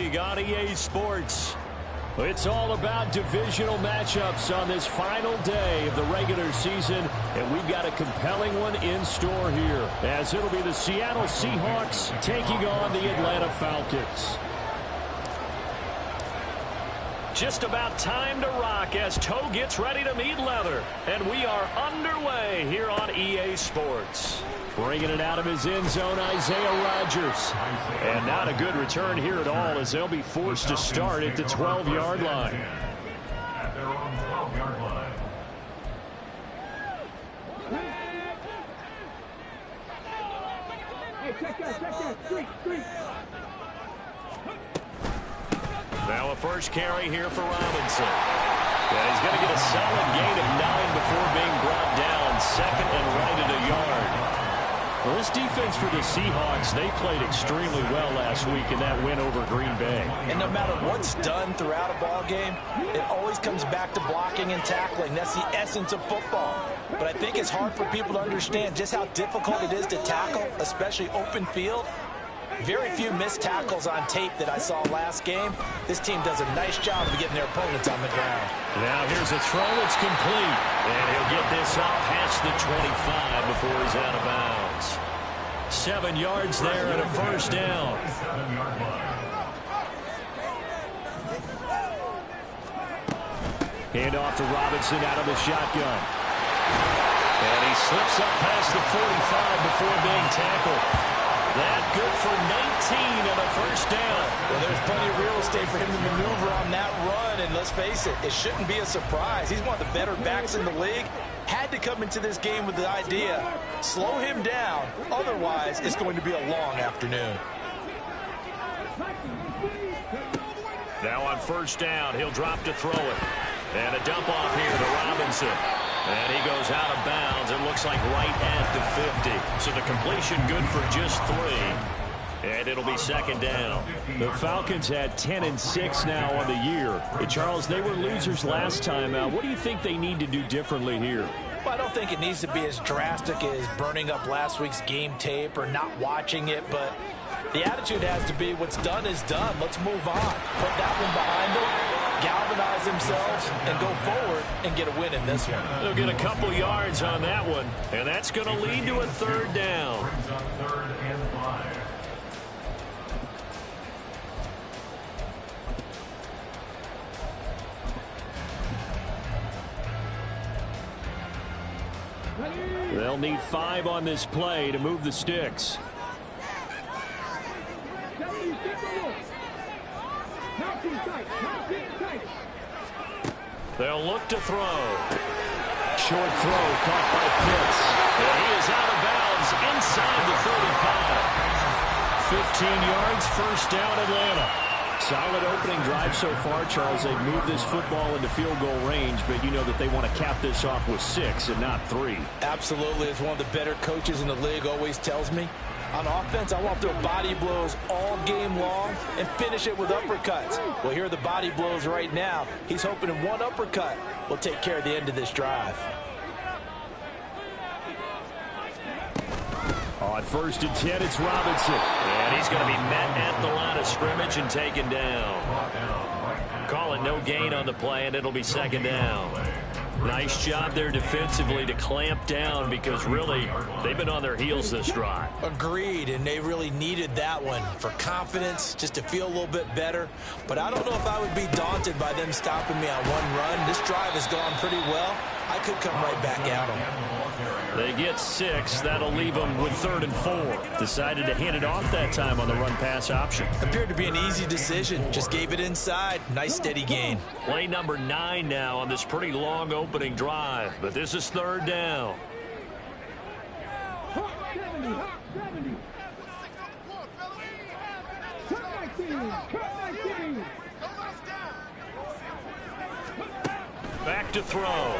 League on EA Sports. It's all about divisional matchups on this final day of the regular season, and we've got a compelling one in store here, as it'll be the Seattle Seahawks taking on the Atlanta Falcons. Just about time to rock as toe gets ready to meet leather, and we are underway here on EA Sports. Bringing it out of his end zone, Isaiah Rodgers. And not a good return here at all, as they'll be forced to start at the 12-yard line. At their own 12-yard line. Hey, check that, street. Now a first carry here for Robinson. And he's going to get a solid gain of 9 before being brought down. Second and right at a yard. Well, this defense for the Seahawks, they played extremely well last week in that win over Green Bay. And no matter what's done throughout a ball game, it always comes back to blocking and tackling. That's the essence of football. But I think it's hard for people to understand just how difficult it is to tackle, especially open field. Very few missed tackles on tape that I saw last game. This team does a nice job of getting their opponents on the ground. Now here's a throw. It's complete. And he'll get this off past the 25 before he's out of bounds. 7 yards there and a first down. Hand off to Robinson out of the shotgun. And he slips up past the 45 before being tackled. That good for 19 and a first down. Well, there's plenty of real estate for him to maneuver on that run, and let's face it, it shouldn't be a surprise. He's one of the better backs in the league. Had to come into this game with the idea, slow him down, otherwise it's going to be a long afternoon. Now on first down, he'll drop to throw it. And a dump off here to Robinson. And he goes out of bounds. It looks like right at the 50. So the completion good for just 3. And it'll be second down. The Falcons had 10 and 6 now on the year. Charles, they were losers last time out. What do you think they need to do differently here? Well, I don't think it needs to be as drastic as burning up last week's game tape or not watching it, but the attitude has to be what's done is done. Let's move on. Put that one behind them, galvanize themselves, and go forward and get a win in this one. They'll get a couple yards on that one, and that's going to lead to a third down. Brings up 3rd and 5. They'll need 5 on this play to move the sticks. They'll look to throw. Short throw caught by Pitts. And he is out of bounds inside the 35. 15 yards, first down Atlanta. Solid opening drive so far, Charles. They've moved this football into field goal range, but you know that they want to cap this off with 6 and not 3. Absolutely. As one of the better coaches in the league always tells me, on offense, I want to throw body blows all game long and finish it with uppercuts. Well, here are the body blows right now. He's hoping in one uppercut will take care of the end of this drive. On 1st and 10, it's Robinson. And he's going to be met at the line of scrimmage and taken down. Calling no gain on the play, and it'll be second down. Nice job there defensively to clamp down, because really they've been on their heels this drive. Agreed, and they really needed that one for confidence, just to feel a little bit better. But I don't know if I would be daunted by them stopping me on one run. This drive has gone pretty well. I could come right back at them. They get 6. That'll leave them with 3rd and 4. Decided to hand it off that time on the run-pass option. Appeared to be an easy decision. Just gave it inside. Nice steady gain. Play number 9 now on this pretty long opening drive. But this is 3rd down. Back to throw.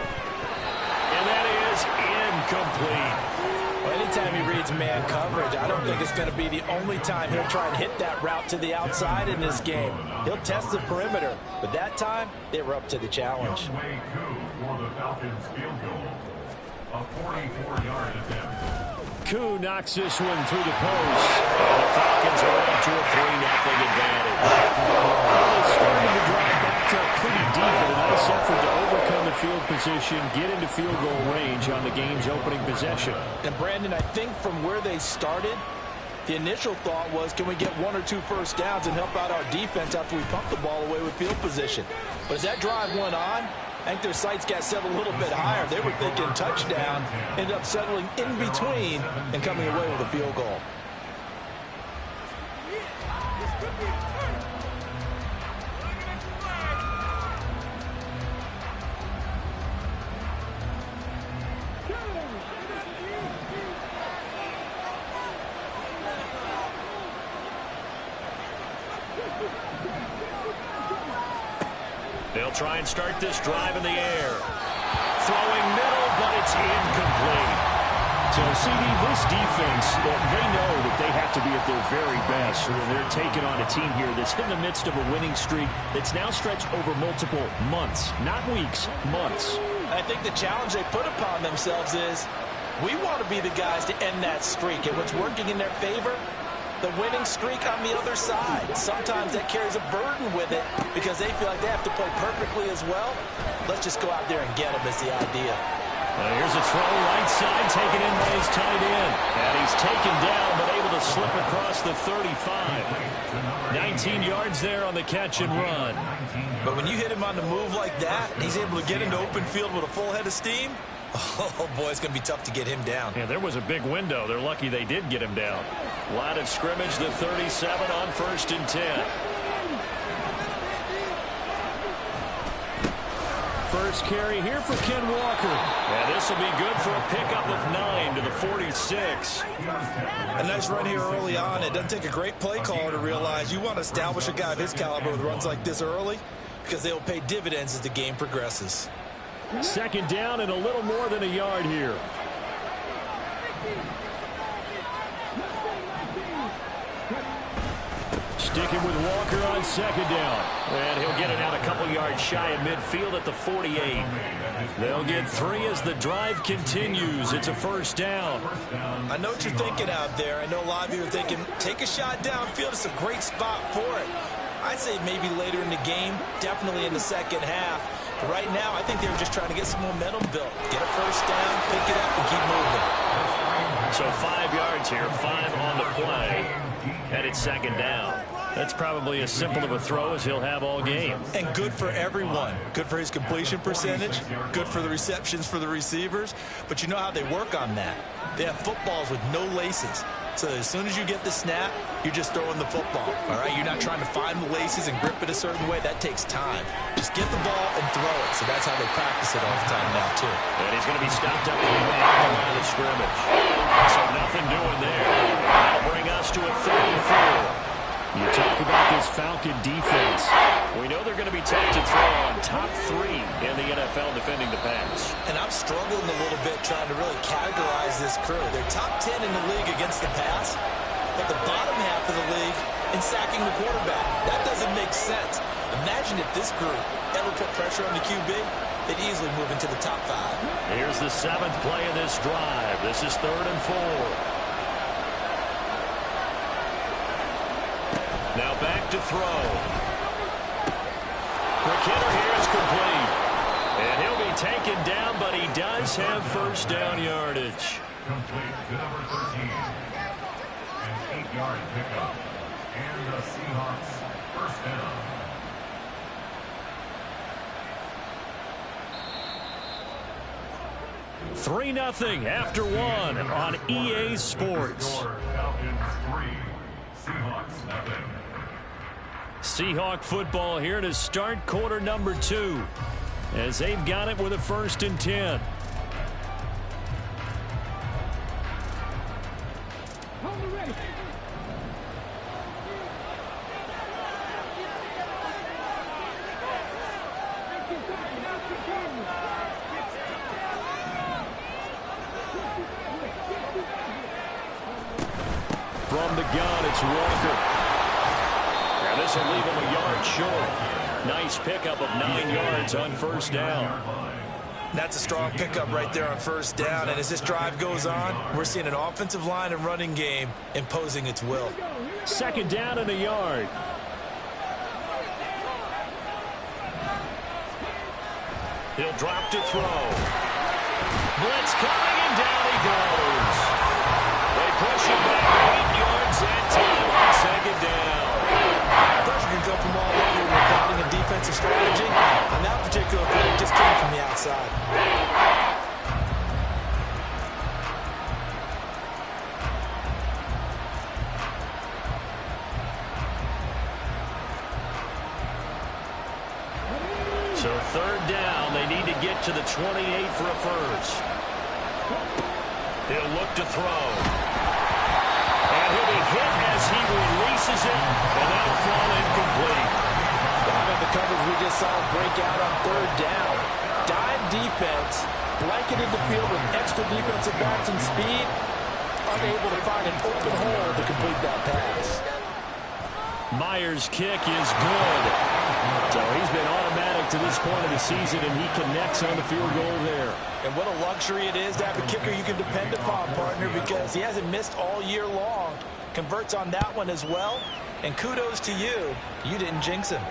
And that is incomplete. Well, anytime he reads man coverage, I don't think it's going to be the only time he'll try and hit that route to the outside in this game. He'll test the perimeter, but that time they were up to the challenge. For the Falcons field goal, a 44-yard attempt. Koo knocks this one through the post. And the Falcons are up to a 3-0 advantage. position, get into field goal range on the game's opening possession. And Brandon, I think from where they started, the initial thought was, can we get 1 or 2 first downs and help out our defense after we pump the ball away with field position? But as that drive went on, I think their sights got set a little bit higher. They were thinking touchdown, ended up settling in between and coming away with a field goal. They'll try and start this drive in the air. Throwing middle, but it's incomplete. So, CD, this defense, they know that they have to be at their very best when they're taking on a team here that's in the midst of a winning streak that's now stretched over multiple months, not weeks, months. I think the challenge they put upon themselves is, we want to be the guys to end that streak. And what's working in their favor? The winning streak on the other side. Sometimes that carries a burden with it because they feel like they have to play perfectly as well. Let's just go out there and get them is the idea. Here's a throw right side taken in by his tight end. And he's taken down but able to slip across the 35. 19 yards there on the catch and run. But when you hit him on the move like that, he's able to get into open field with a full head of steam. Oh, boy, it's going to be tough to get him down. Yeah, there was a big window. They're lucky they did get him down. Line of scrimmage, the 37 on 1st and 10. First carry here for Ken Walker. And this will be good for a pickup of 9 to the 46. A nice run here early on. It doesn't take a great play caller to realize you want to establish a guy of his caliber with runs like this early because they will pay dividends as the game progresses. Second down and a little more than a yard here. Sticking with Walker on second down. And he'll get it out a couple yards shy of midfield at the 48. They'll get 3 as the drive continues. It's a first down. I know what you're thinking out there. I know a lot of you are thinking, take a shot downfield. It's a great spot for it. I'd say maybe later in the game, definitely in the second half. But right now, I think they were just trying to get some momentum built. Get a first down, pick it up, and keep moving. So 5 yards here, 5 on the play. And it's second down. That's probably as simple of a throw as he'll have all game. And good for everyone. Good for his completion percentage. Good for the receptions for the receivers. But you know how they work on that. They have footballs with no laces. So as soon as you get the snap, you're just throwing the football. All right, you're not trying to find the laces and grip it a certain way. That takes time. Just get the ball and throw it. So that's how they practice it all the time now, too. And he's going to be stopped up at the line of scrimmage. So nothing doing there. That'll bring us to a 3-4. You talk about this Falcon defense. We know they're going to be tough to throw on. Top 3 in the NFL defending the pass. And I'm struggling a little bit trying to really categorize this crew. They're top 10 in the league against the pass, but the bottom half of the league in sacking the quarterback. That doesn't make sense. Imagine if this group ever put pressure on the QB, they'd easily move into the top 5. Here's the 7th play of this drive. This is 3rd and 4. Now back to throw. Quick hitter here is complete. And he'll be taken down, but he does have first down yardage. Complete to number 13. An 8-yard pickup. And the Seahawks first down. Three 3-0 after 1 on EA Sports. Falcons 3, Seahawks nothing. Seahawk football here to start quarter number 2 as they've got it with a 1st and 10. From the gun, it's Walker. Now this will leave him a yard short. Nice pickup of 9 yards on first down. That's a strong pickup right there on first down. And as this drive goes on, we're seeing an offensive line and running game imposing its will. Second down and a yard. He'll drop to throw. Blitz coming, and down he goes. They push him back 8 yards and time on second down. Pressure can come from all over when you're plotting a defensive strategy. On that particular play, it just came from the outside. So third down, they need to get to the 28 for a first. He'll look to throw. And he'll be hit as he releases it, and that'll fall incomplete. How about the coverage we just saw break out on third down? Dime defense, blanketed the field with extra defensive backs and speed, unable to find an open hole to complete that pass. Myers' kick is good. So he's been automatic to this point of the season, and he connects on the field goal there. And what a luxury it is to have a kicker you can depend upon, partner, because he hasn't missed all year long. Converts on that one as well. And kudos to you. You didn't jinx him.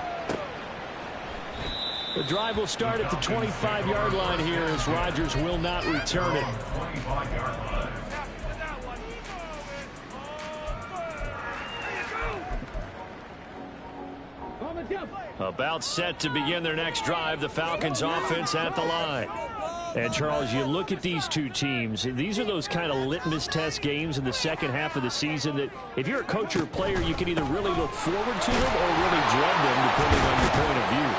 The drive will start at the 25-yard line here as Rodgers will not return it. 25-yard line. About set to begin their next drive, the Falcons offense at the line. And, Charles, you look at these two teams, these are those kind of litmus test games in the second half of the season that if you're a coach or a player, you can either really look forward to them or really dread them, depending on your point of view.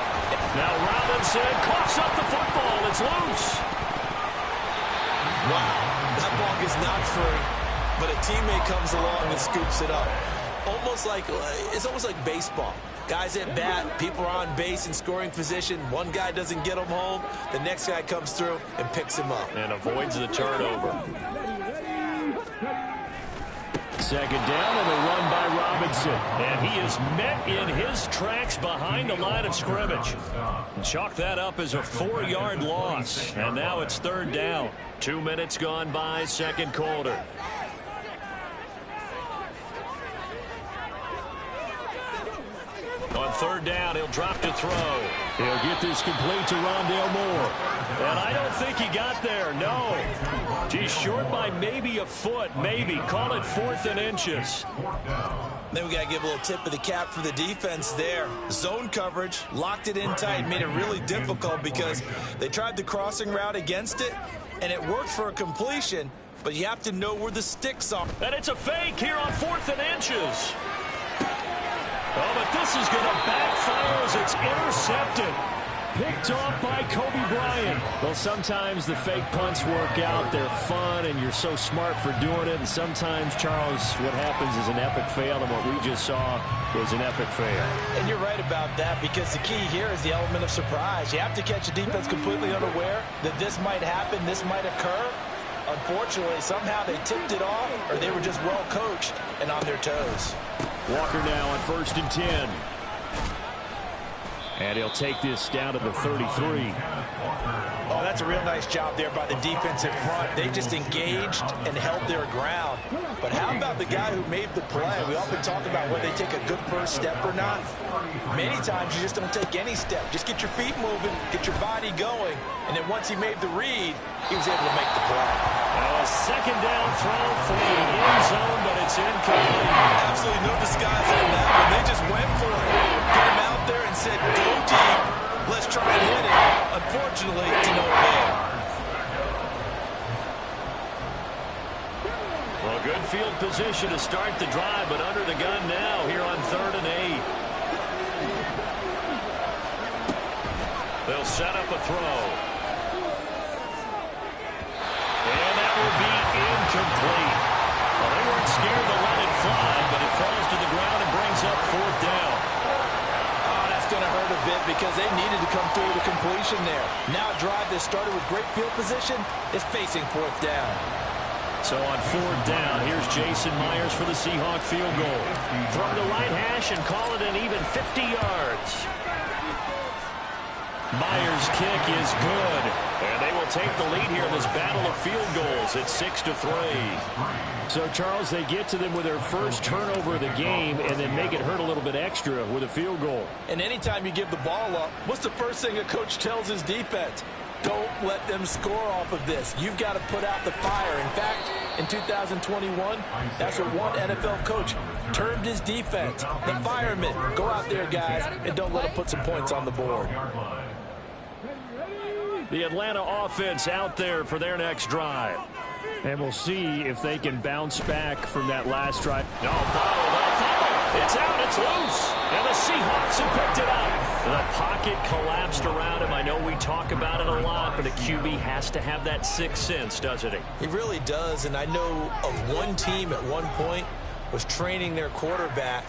Now Robinson coughs up the football. It's loose. Wow, that ball gets knocked free, but a teammate comes along and scoops it up. It's almost like baseball. Guys at bat, people are on base in scoring position. One guy doesn't get him home. The next guy comes through and picks him up. And avoids the turnover. Second down and a run by Robinson. And he is met in his tracks behind the line of scrimmage. And chalk that up as a 4-yard loss. And now it's third down. 2 minutes gone by, second quarter. On third down, he'll drop to throw. He'll get this complete to Rondale Moore. And I don't think he got there, no. He's short by maybe a foot, maybe. Call it 4th and inches. Then we got to give a little tip of the cap for the defense there. Zone coverage, locked it in tight, made it really difficult because they tried the crossing route against it, and it worked for a completion, but you have to know where the sticks are. And it's a fake here on 4th and inches. Oh, but this is going to backfire as it's intercepted. Picked off by Kobe Bryant. Well, sometimes the fake punts work out. They're fun, and you're so smart for doing it. And sometimes, Charles, what happens is an epic fail, and what we just saw was an epic fail. And you're right about that, because the key here is the element of surprise. You have to catch a defense completely unaware that this might happen, this might occur. Unfortunately, somehow they tipped it off, or they were just well coached and on their toes. Walker now on 1st and 10. And he'll take this down to the 33. Oh, that's a real nice job there by the defensive front. They just engaged and held their ground. But how about the guy who made the play? We often talk about whether they take a good first step or not. Many times you just don't take any step. Just get your feet moving, get your body going. And then once he made the read, he was able to make the play. Now a second down throw for the end zone, but it's incomplete. Absolutely no disguising that one. They just went for it. Get him out there and said, go deep. Let's try and hit it. Unfortunately, to no avail. Well, good field position to start the drive, but under the gun now here on 3rd and 8. They'll set up a throw. And that will be incomplete. Well, they weren't scared to let it fly, but it falls to the ground and brings up 4th down. Oh, that's going to hurt a bit because they needed to come through the completion there. Now a drive that started with great field position is facing 4th down. So on 4th down, here's Jason Myers for the Seahawk field goal. From the right hash and call it an even 50 yards. Myers' kick is good. And they will take the lead here in this battle of field goals at 6-3. So, Charles, they get to them with their first turnover of the game and then make it hurt a little bit extra with a field goal. And anytime you give the ball up, what's the first thing a coach tells his defense? Don't let them score off of this. You've got to put out the fire. In fact, in 2021, that's what one NFL coach termed his defense. The firemen. Go out there, guys, and don't let them put some points on the board. The Atlanta offense out there for their next drive. And we'll see if they can bounce back from that last drive. No, it's out, it's loose. And the Seahawks have picked it up. The pocket collapsed around him. I know we talk about it a lot, but a QB has to have that sixth sense, doesn't he? He really does, and I know of one team at one point was training their quarterback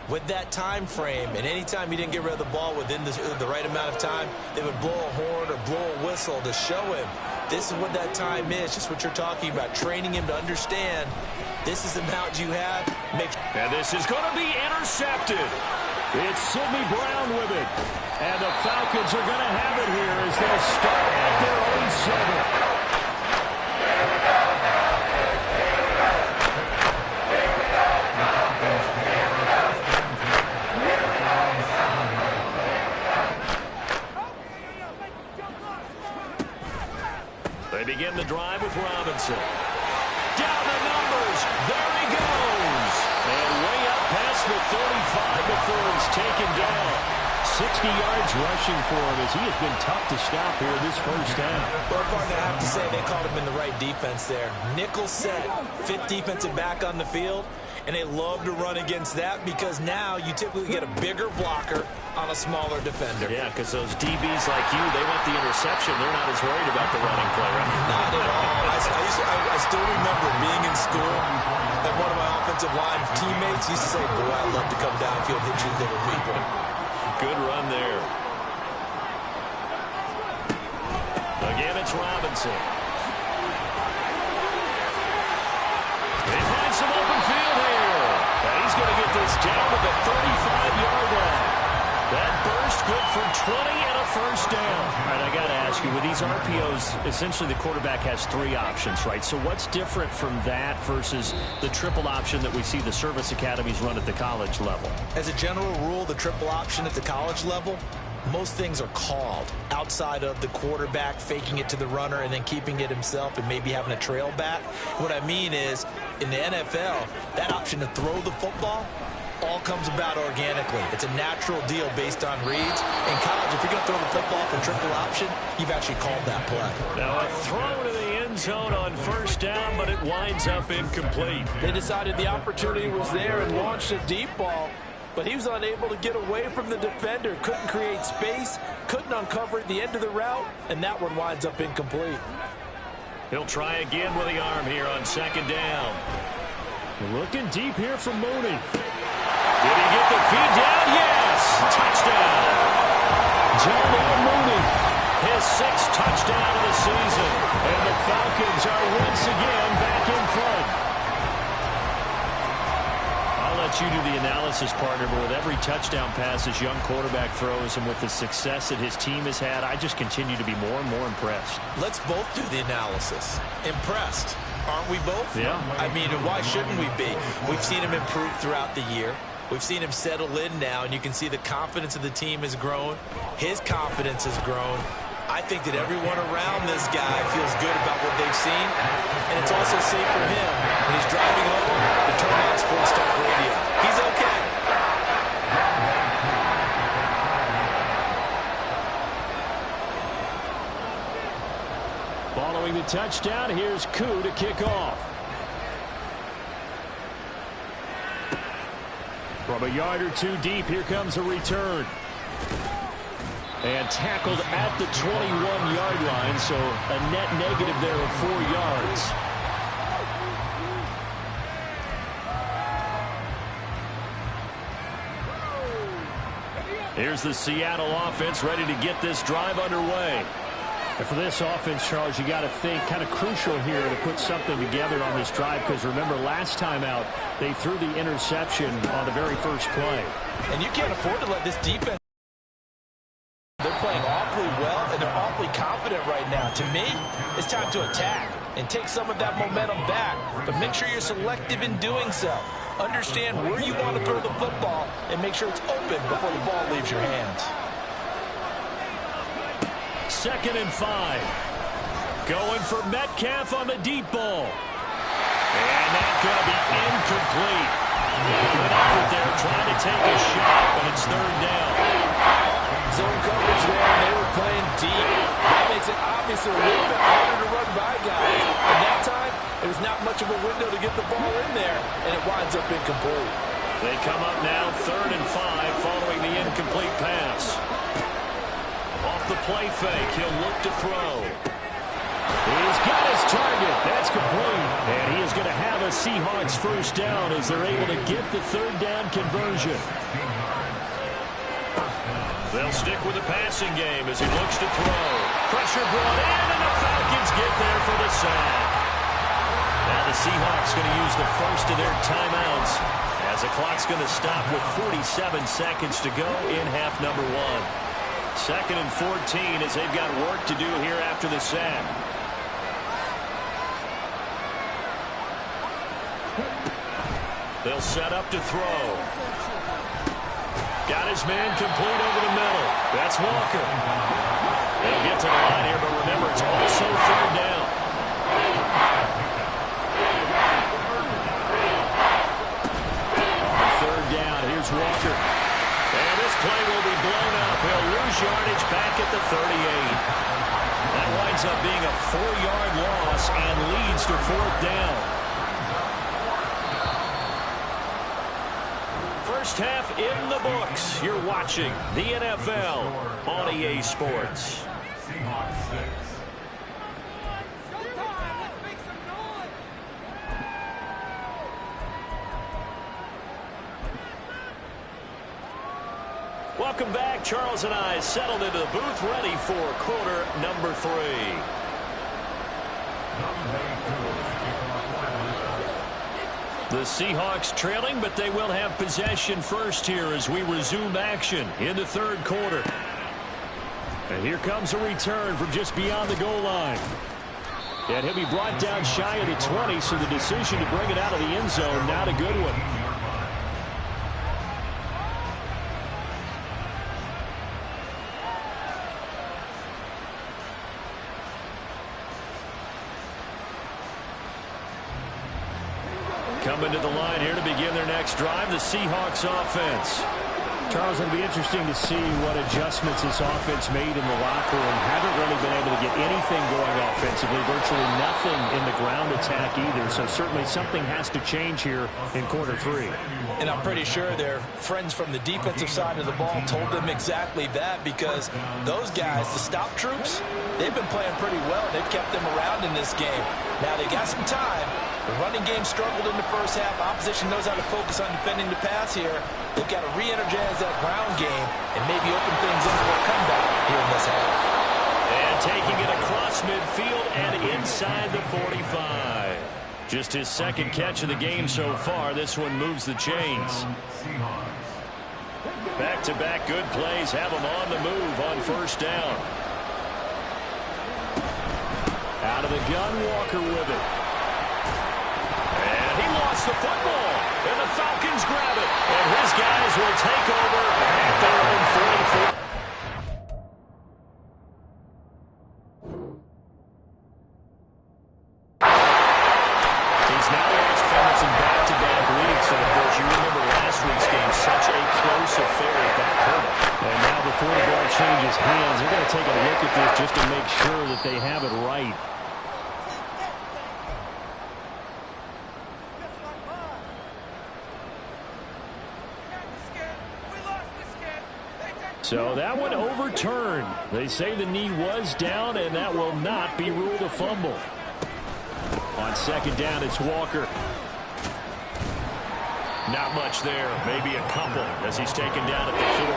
with that time frame, and anytime he didn't get rid of the ball within the right amount of time, they would blow a horn or blow a whistle to show him this is what that time is, just what you're talking about, training him to understand this is the amount you have. And this is going to be intercepted. It's Sidney Brown with it. And the Falcons are going to have it here as they'll start at their own 7. They begin the drive with Robinson. Down the numbers. There he goes. And way up past the 35 before he's taken down. 60 yards rushing for him as he has been tough to stop here this first half. Well, partner, I have to say they called him in the right defense there. Nickel set, fifth defensive back on the field, and they love to run against that because now you typically get a bigger blocker on a smaller defender. Yeah, because those DBs like you, they want the interception. They're not as worried about the running play, right? Not at all. I still remember being in school, and one of my offensive line teammates used to say, boy, I'd love to come downfield and hit you little people. Good run there. Again, it's Robinson. They find some open field here. And he's going to get this down to the 35-yard line. That burst good for 20 and a first down. All right, I got to ask you, with these RPOs, essentially the quarterback has 3 options, right? So what's different from that versus the triple option that we see the service academies run at the college level? As a general rule, the triple option at the college level, most things are called outside of the quarterback faking it to the runner and then keeping it himself and maybe having a trail back. What I mean is, in the NFL, that option to throw the football all comes about organically. It's a natural deal based on reads. In college, if you're going to throw the football for triple option, you've actually called that play. Now a throw to the end zone on first down, but it winds up incomplete. They decided the opportunity was there and launched a deep ball, but he was unable to get away from the defender, couldn't create space, couldn't uncover at the end of the route, and that one winds up incomplete. He'll try again with the arm here on second down. Looking deep here from Mooney. Did he get the feed down? Yes! Touchdown! John Mooney. His 6th touchdown of the season. And the Falcons are once again back in front. I'll let you do the analysis, partner, but with every touchdown pass this young quarterback throws and with the success that his team has had, I just continue to be more and more impressed. Let's both do the analysis. Impressed. Aren't we both? Yeah. I mean, why shouldn't we be? We've seen him improve throughout the year. We've seen him settle in now, and you can see the confidence of the team has grown. His confidence has grown. I think that everyone around this guy feels good about what they've seen, and it's also safe for him when he's driving home to turn on Sports Talk Radio. He's okay. Following the touchdown, here's Koo to kick off. From a yard or two deep, here comes a return. And tackled at the 21-yard line, so a net negative there of 4 yards. Here's the Seattle offense ready to get this drive underway. And for this offense, Charles, you got to think kind of crucial here to put something together on this drive because remember last time out they threw the interception on the very first play. And you can't afford to let this defense. They're playing awfully confident right now. To me, it's time to attack and take some of that momentum back. But make sure you're selective in doing so. Understand where you want to throw the football and make sure it's open before the ball leaves your hands. 2nd and 5. Going for Metcalf on the deep ball. And that's going to be incomplete. Good effort there, trying to take a shot, but it's 3rd down. Zone coverage there, and they were playing deep. That makes it obviously a little bit harder to run by guys. And that time, it was not much of a window to get the ball in there, and it winds up incomplete. They come up now 3rd and 5 following the incomplete pass. Off the play fake, he'll look to throw. He's got his target. That's complete. And he is going to have a Seahawks 1st down as they're able to get the 3rd down conversion. They'll stick with the passing game as he looks to throw. Pressure brought in, and the Falcons get there for the sack. Now the Seahawks going to use the first of their timeouts as the clock's going to stop with 47 seconds to go in half number 1. 2nd and 14 as they've got work to do here after the sack. They'll set up to throw. Got his man complete over the middle. That's Walker. They'll get to the line here, but remember, it's also 3rd down. On 3rd down, here's Walker. And this play will be blown up. He'll lose yardage back at the 38. That winds up being a 4-yard loss and leads to 4th down. First half in the books. You're watching the NFL on EA Sports. Seahawks 6. Welcome back. Charles and I settled into the booth, ready for quarter number 3. The Seahawks trailing, but they will have possession first here as we resume action in the 3rd quarter. And here comes a return from just beyond the goal line. And he'll be brought down shy of the 20, so the decision to bring it out of the end zone, not a good one. Coming to the line here to begin their next drive, the Seahawks offense. Charles, it'll be interesting to see what adjustments this offense made in the locker room. Haven't really been able to get anything going offensively, virtually nothing in the ground attack either. So certainly something has to change here in quarter 3. And I'm pretty sure their friends from the defensive side of the ball told them exactly that, because those guys, the stop troops, they've been playing pretty well. They've kept them around in this game. Now they got some time. The running game struggled in the first half. Opposition knows how to focus on defending the pass here. They've got to re-energize that ground game and maybe open things up for a comeback here in this half. And taking it across midfield and inside the 45. Just his 2nd catch of the game so far. This one moves the chains. Back-to-back good plays have him on the move on 1st down. Out of the gun, Walker with it. And he lost the football. And the Falcons grab it. And his guys will take over at their own 44. He's now lost fouls in back-to-back weeks. And, of course, you remember last week's game, such a close affair at that hurdle. And now before the ball changes hands, they're going to take a look at this just to make sure that they have it right. So that one overturned. They say the knee was down, and that will not be ruled a fumble. On 2nd down, it's Walker. Not much there. Maybe a couple as he's taken down at the 40.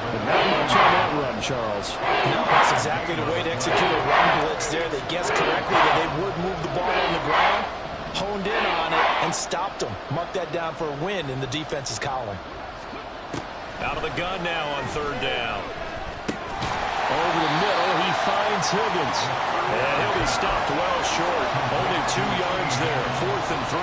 But not much on that run, Charles. No, that's exactly the way to execute a run blitz there. They guessed correctly that they would move the ball on the ground, honed in on it, and stopped them. Mark that down for a win in the defense's column. Out of the gun now on 3rd down. Over the middle, he finds Higgins. And he'll be stopped well short. Only 2 yards there. 4th and 3.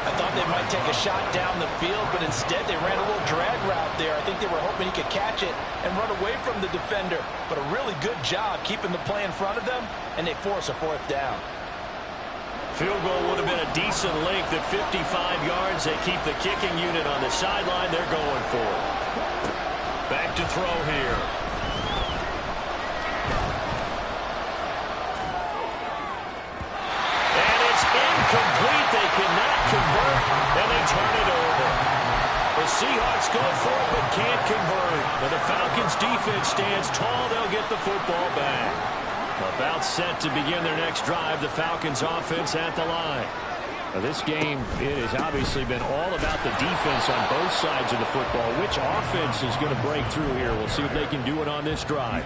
I thought they might take a shot down the field, but instead they ran a little drag route there. I think they were hoping he could catch it and run away from the defender. But a really good job keeping the play in front of them, and they force a 4th down. Field goal would have been a decent length at 55 yards. They keep the kicking unit on the sideline. They're going for it. Back to throw here. And it's incomplete. They cannot convert, and they turn it over. The Seahawks go for it but can't convert. And the Falcons' defense stands tall. They'll get the football back. About set to begin their next drive. The Falcons offense at the line. Now, this game, it has obviously been all about the defense on both sides of the football. Which offense is going to break through here? We'll see if they can do it on this drive.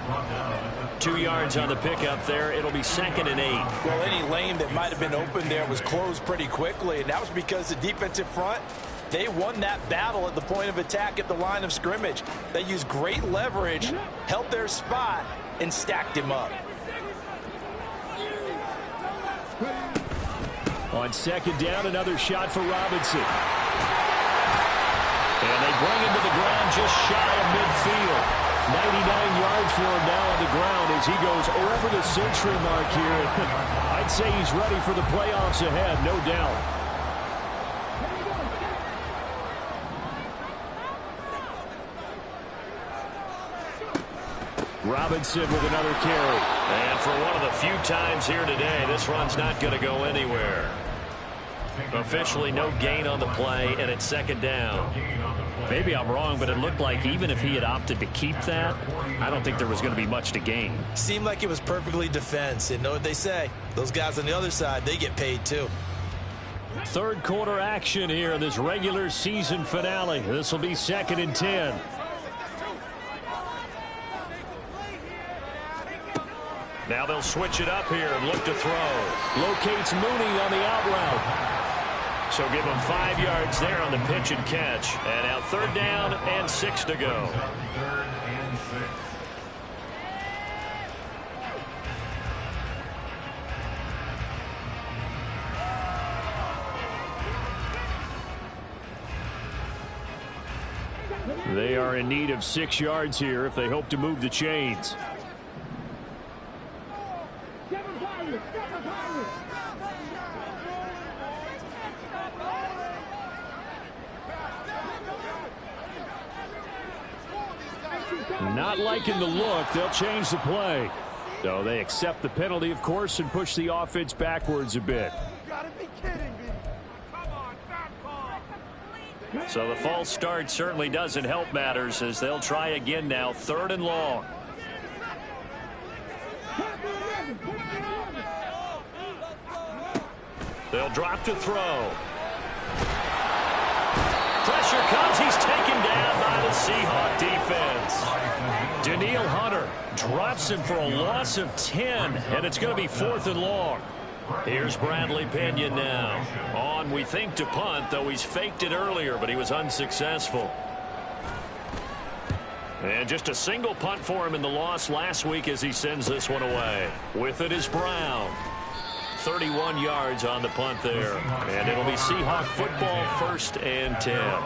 2 yards on the pickup there. It'll be 2nd and 8. Well, any lane that might have been open there was closed pretty quickly, and that was because the defensive front, they won that battle at the point of attack at the line of scrimmage. They used great leverage, held their spot, and stacked him up. On 2nd down, another shot for Robinson. And they bring him to the ground just shy of midfield. 99 yards for him now on the ground as he goes over the century mark here. I'd say he's ready for the playoffs ahead, no doubt. Robinson with another carry. And for one of the few times here today, this run's not going to go anywhere. Officially no gain on the play, and it's 2nd down. Maybe I'm wrong, but it looked like even if he had opted to keep that, I don't think there was going to be much to gain. Seemed like it was perfectly defense. And know what they say? Those guys on the other side, they get paid too. 3rd quarter action here in this regular season finale. This will be 2nd and 10. Now they'll switch it up here and look to throw. Locates Mooney on the out route. So give him 5 yards there on the pitch and catch. And now 3rd down and 6 to go. 3rd and 6. They are in need of 6 yards here if they hope to move the chains. Not liking the look. They'll change the play. So they accept the penalty, of course, and push the offense backwards a bit. So the false start certainly doesn't help matters as they'll try again now. 3rd and long. They'll drop to throw. Pressure comes. He's taken down by the Seahawk defense. Danielle Hunter drops him for a loss of 10, and it's going to be 4th and long. Here's Bradley Pinion now. On, we think, to punt, though he's faked it earlier, but he was unsuccessful. And just a single punt for him in the loss last week as he sends this one away. With it is Brown. 31 yards on the punt there. And it'll be Seahawk football, 1st and 10.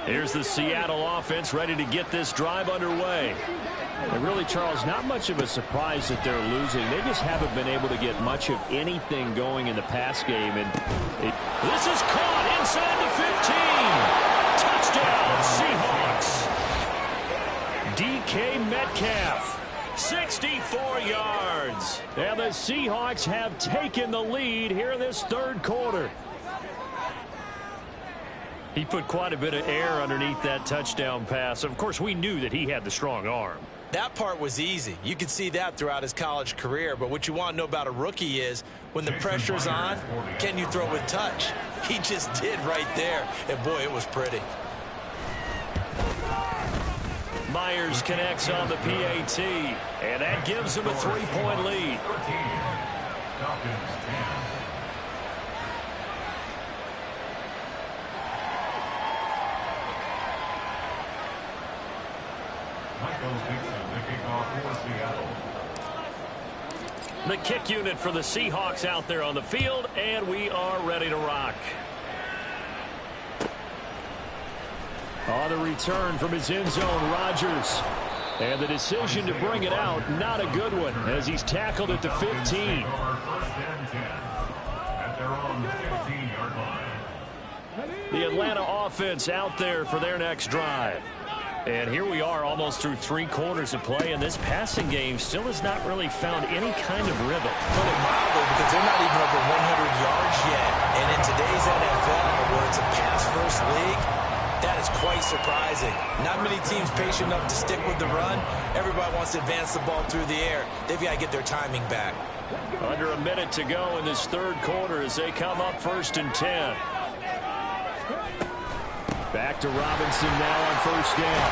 Here's the Seattle offense ready to get this drive underway. And really, Charles, not much of a surprise that they're losing. They just haven't been able to get much of anything going in the pass game. And this is caught inside the 15. Touchdown, Seahawks. DK Metcalf, 64 yards. And the Seahawks have taken the lead here in this 3rd quarter. He put quite a bit of air underneath that touchdown pass. Of course, we knew that he had the strong arm. That part was easy. You could see that throughout his college career. But what you want to know about a rookie is when the pressure's on, can you throw with touch? He just did right there. And, boy, it was pretty. Myers connects on the PAT, and that gives him a 3-point lead. Falcons 10. Michael Dixon, the kickoff for Seattle. The kick unit for the Seahawks out there on the field, and we are ready to rock. On the return from his end zone, Rodgers. And the decision to bring it out, not a good one, as he's tackled at the 15. First and 10 at their own 15-yard line. The Atlanta offense out there for their next drive. And here we are almost through 3 quarters of play, and this passing game still has not really found any kind of rhythm. Put it mildly, because they're not even over 100 yards yet. And in today's NFL, where it's a pass-first league, that is quite surprising. Not many teams patient enough to stick with the run. Everybody wants to advance the ball through the air. They've got to get their timing back. Under a minute to go in this third quarter as they come up 1st and 10. Back to Robinson now on first down.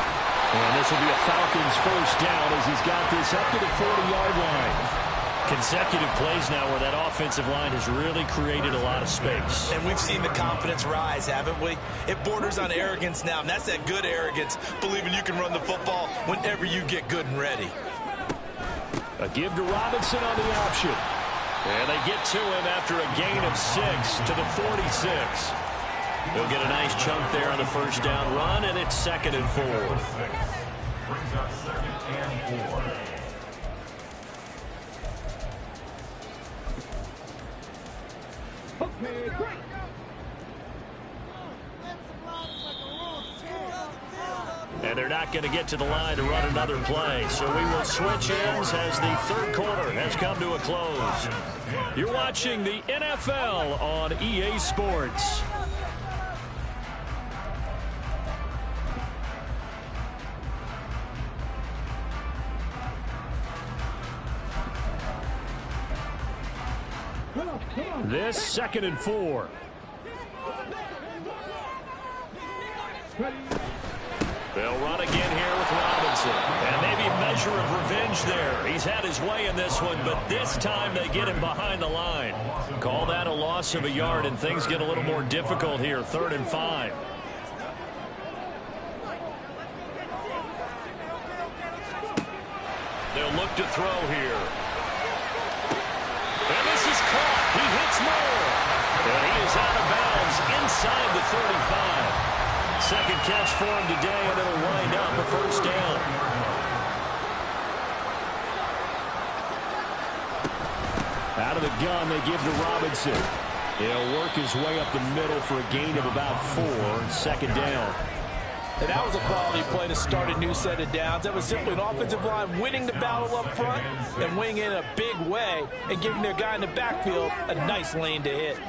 And this will be a Falcons first down as he's got this up to the 40-yard line. Consecutive plays now where that offensive line has really created a lot of space. And we've seen the confidence rise, haven't we? It borders on arrogance now, and that's that good arrogance, believing you can run the football whenever you get good and ready. A give to Robinson on the option. And they get to him after a gain of 6 to the 46. He'll get a nice chunk there on the first down run, and it's 2nd and 4. Brings up 2nd and 4. Okay, great. And they're not going to get to the line to run another play. So we will switch ends as the third quarter has come to a close. You're watching the NFL on EA Sports. This 2nd and 4. They'll run again here with Robinson. And maybe a measure of revenge there. He's had his way in this one, but this time they get him behind the line. Call that a loss of a yard, and things get a little more difficult here. 3rd and 5. They'll look to throw here. And this is caught. He hits more. And he is out of bounds inside the 35. Second catch for him today, and it'll wind up a first down. Out of the gun, they give to Robinson. He'll work his way up the middle for a gain of about 4. 2nd down. And that was a quality play to start a new set of downs. That was simply an offensive line winning the battle up front and winning in a big way and giving their guy in the backfield a nice lane to hit.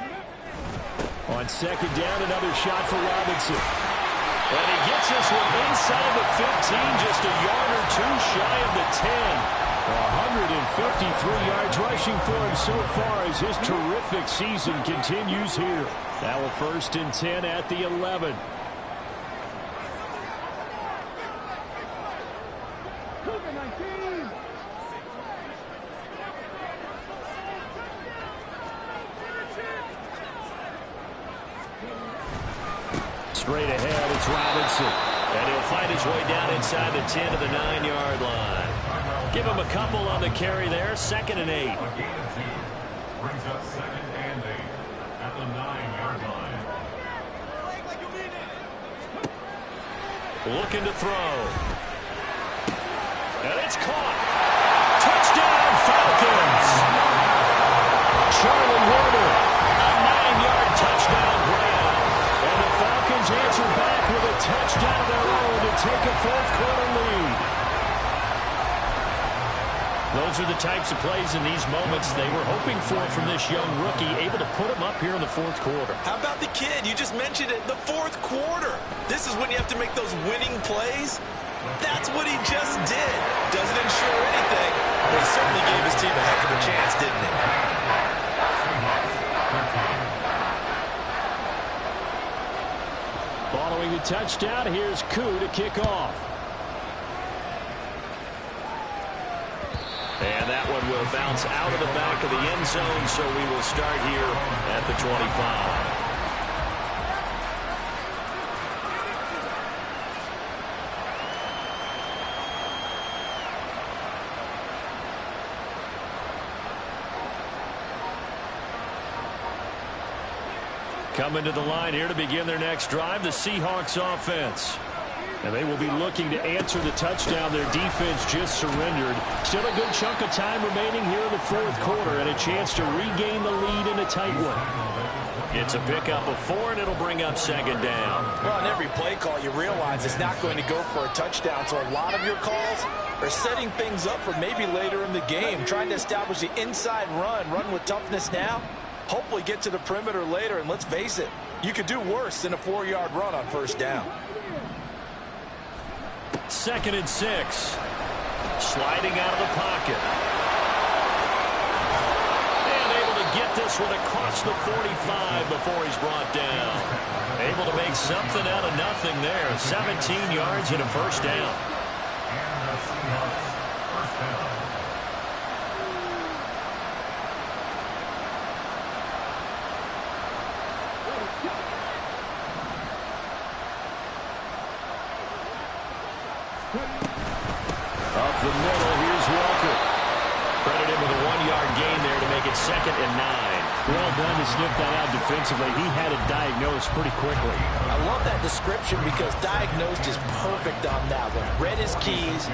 On 2nd down, another shot for Robinson. And he gets this one inside the 15, just a yard or 2 shy of the 10. 153 yards rushing for him so far as his terrific season continues here. Now a 1st and 10 at the 11. Straight ahead, it's Robinson. And he'll find his way down inside the 10 to the 9-yard line. Give him a couple on the carry there. 2nd and 8. A gain of 2. Brings up 2nd and 8 at the 9-yard line. Looking to throw. And it's caught. Touchdown, Falcons. Charlie Warner, a 9-yard touchdown grab. And the Falcons answer back with a touchdown of their own to take a fourth-quarter lead. Those are the types of plays in these moments they were hoping for from this young rookie, able to put him up here in the fourth quarter. How about the kid? You just mentioned it, the fourth quarter. This is when you have to make those winning plays. That's what he just did. Doesn't ensure anything, but he certainly gave his team a heck of a chance, didn't he? Following the touchdown, here's Koo to kick off. And And that one will bounce out of the back of the end zone, so we will start here at the 25. Coming to the line here to begin their next drive, the Seahawks offense. And they will be looking to answer the touchdown their defense just surrendered. Still a good chunk of time remaining here in the fourth quarter and a chance to regain the lead in a tight one. It's a pickup of 4, and it'll bring up second down. Well, on every play call, you realize it's not going to go for a touchdown. So a lot of your calls are setting things up for maybe later in the game, trying to establish the inside run with toughness now. Hopefully get to the perimeter later, and let's face it, you could do worse than a 4-yard run on first down. 2nd and 6. Sliding out of the pocket. And able to get this one across the 45 before he's brought down. Able to make something out of nothing there. 17 yards and a first down. And the Seahawks first down. Up the middle, here's Walker. Credit him with a 1-yard gain there to make it 2nd and 9. Well done to sniff that out defensively. He had it diagnosed pretty quickly. I love that description because diagnosed is perfect on that one. Read his keys,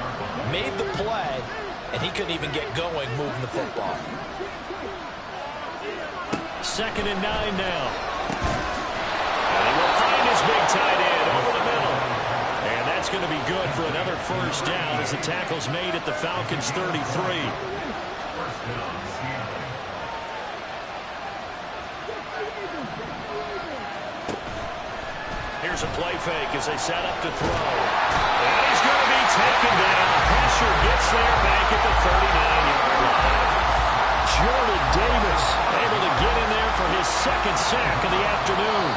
made the play, and he couldn't even get going moving the football. 2nd and 9 now. And he will find his big tight end over the middle. And that's going to be good for another first down as the tackle's made at the Falcons' 33. First down, Seattle. Here's a play fake as they set up to throw. And he's going to be taken down. Pressure gets there back at the 39-yard line. Jordan Davis able to get in there for his 2nd sack of the afternoon.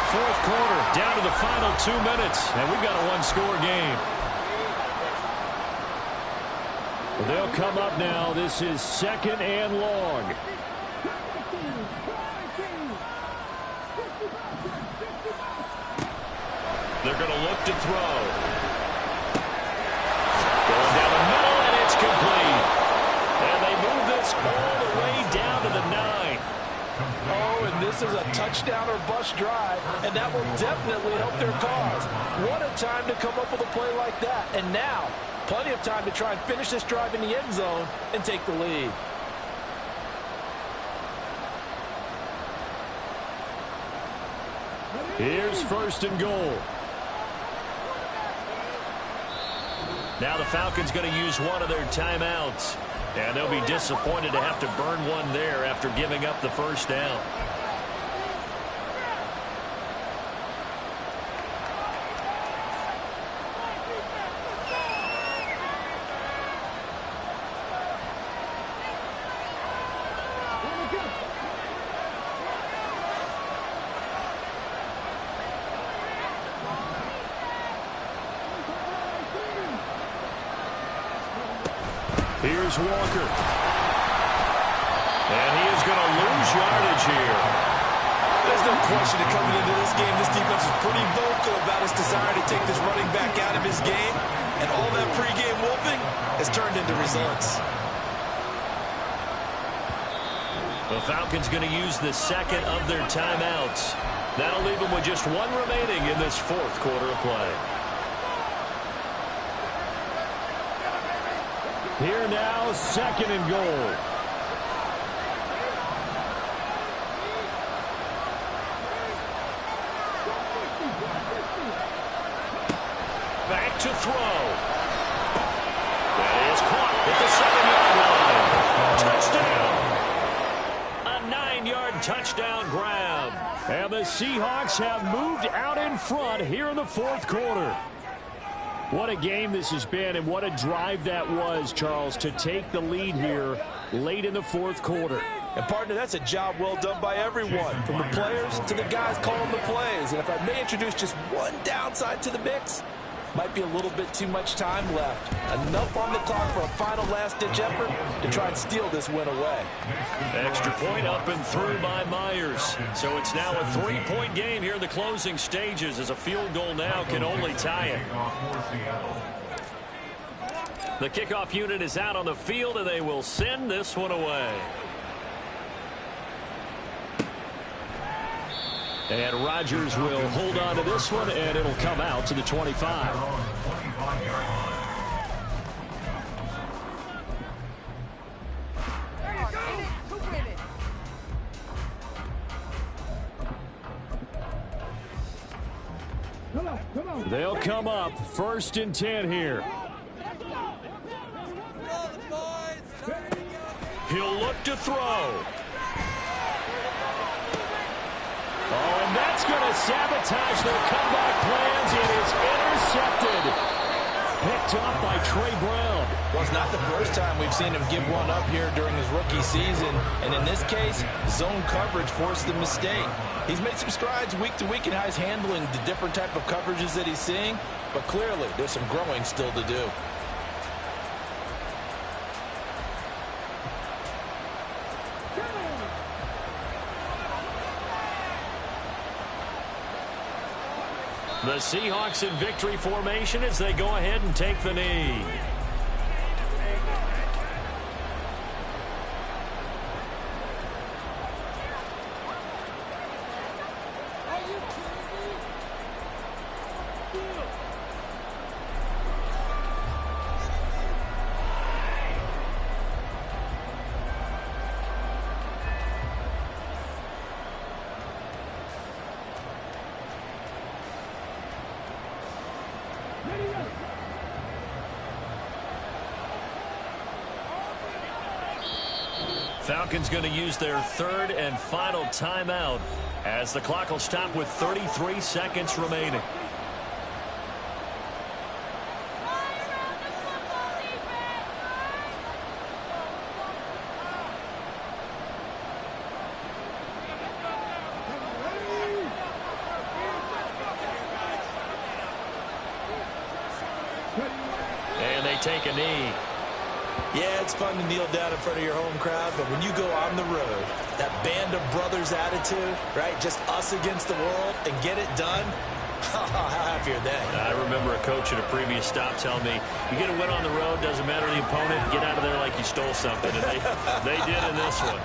Fourth quarter, down to the final 2 minutes, and we've got a 1-score game. They'll come up now. This is 2nd and long. They're going to look to throw. Going down the middle, and it's complete. And they move this all the way down to the 9. Oh, and this is a touchdown or bust drive, and that will definitely help their cause. What a time to come up with a play like that. And now, plenty of time to try and finish this drive in the end zone and take the lead. Here's 1st and goal. Now the Falcons going to use one of their timeouts. And they'll be disappointed to have to burn one there after giving up the first down. Here's Walker. And he is going to lose yardage here. There's no question that coming into this game, this defense is pretty vocal about its desire to take this running back out of his game. And all that pregame wolfing has turned into results. The Falcons going to use the 2nd of their timeouts. That'll leave them with just 1 remaining in this fourth quarter of play. Here now, 2nd and goal. Back to throw. That is caught at the 7-yard line. Touchdown. A 9-yard touchdown grab. And the Seahawks have moved out in front here in the fourth quarter. What a game this has been, and what a drive that was, Charles, to take the lead here late in the fourth quarter. And, partner, that's a job well done by everyone, from the players to the guys calling the plays. And if I may introduce just one downside to the mix, might be a little bit too much time left. Enough on the clock for a final last-ditch effort to try and steal this win away. Extra point up and through by Myers. So it's now a 3-point game here in the closing stages, as a field goal now can only tie it. The kickoff unit is out on the field, and they will send this one away. And Rodgers will hold on to this one, and it'll come out to the 25. They'll come up 1st and 10 here. He'll look to throw. Oh, and that's going to sabotage their comeback plans. It is intercepted. Picked off by Trey Brown. Well, it's not the first time we've seen him give one up here during his rookie season. And in this case, zone coverage forced the mistake. He's made some strides week to week in how he's handling the different type of coverages that he's seeing. But clearly, there's some growing still to do. The Seahawks in victory formation as they go ahead and take the knee. Falcons going to use their 3rd and final timeout as the clock will stop with 33 seconds remaining. And they take a knee. Yeah, it's fun to kneel down in front of your home crowd, but when you go on the road, that band of brothers attitude, right, just us against the world, and get it done, how happy are they? I remember a coach at a previous stop telling me, you get a win on the road, doesn't matter the opponent, get out of there like you stole something, and they did in this one.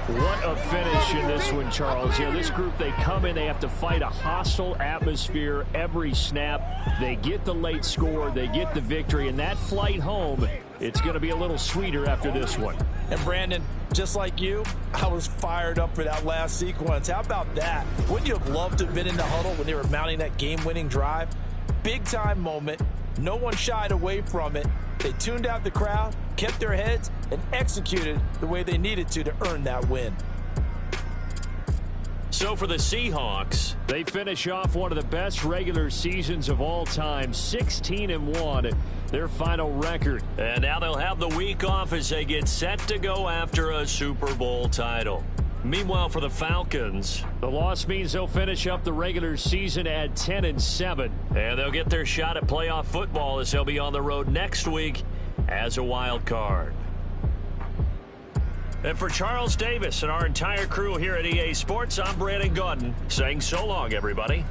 What a finish in this one, Charles. You know, this group, they come in, they have to fight a hostile atmosphere every snap. They get the late score, they get the victory, and that flight home, it's going to be a little sweeter after this one. And Brandon, just like you, I was fired up for that last sequence. How about that? Wouldn't you have loved to have been in the huddle when they were mounting that game-winning drive? Big-time moment. No one shied away from it. They tuned out the crowd, kept their heads, and executed the way they needed to earn that win. So for the Seahawks, they finish off one of the best regular seasons of all time, 16-1, their final record. And now they'll have the week off as they get set to go after a Super Bowl title. Meanwhile, for the Falcons, the loss means they'll finish up the regular season at 10-7. And they'll get their shot at playoff football as they'll be on the road next week as a wild card. And for Charles Davis and our entire crew here at EA Sports, I'm Brandon Gaudin saying so long, everybody.